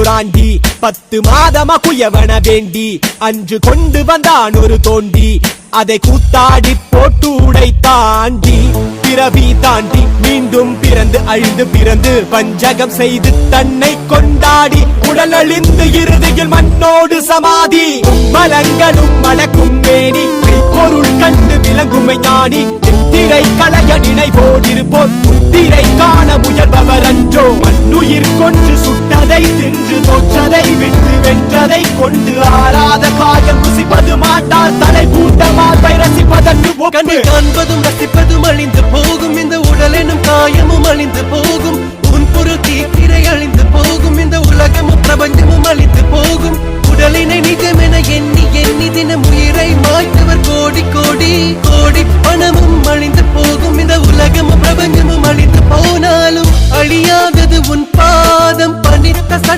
ஊராண்டி 10 மாதமா குயவன வேண்டி அன்று கொண்டு வந்தான் ஒரு தோண்டி அதை கூத்தாடி போட்டு உடைத்தாண்டி பிறவி தாண்டி மீண்டும் பிறந்து அழிந்து பிறந்து வஞ்சகம் செய்து தன்னை கொண்டாடி உடல் அழிந்து இறுதியில் மண்ணோடு சமாதி மலங்களும் மணக்கும் மேனி பொருள் கண்டு விளங்குமை ஞானி திரை களைய நினைவோடிருப்போர் திரை காண முயல்பவர் அன்றோ மண்ணுயிர் கொன்று சுட்டதை தின்று தோற்றதை விட்டு வென்றதை கொண்டு ஆறாத காயம் ருசிப்பது மாட்டார் தலை கூட்டமாய் ரசிப்பதற்கு கண்ணை காண்பதும் ரசிப்பதும் அழிந்து போகும் இந்த உடல் எனும் காயமும் அழிந்து போகும் உன் பொருள் தீக்கிரை அழிந்து போகும் இந்த உலகமும் பிரபஞ்சமும் அழிந்து போகும் உடலினை நிஜமென எண்ணி எண்ணி தினம் உயிரை மாய்த்தவர் கோடி கோடி கோடி பணமும் அழிந்து போகும் இந்த உலகமும் பிரபஞ்சமும் அழிந்து போனாலும் அழியாதது உன் பாதம் பணித்த சட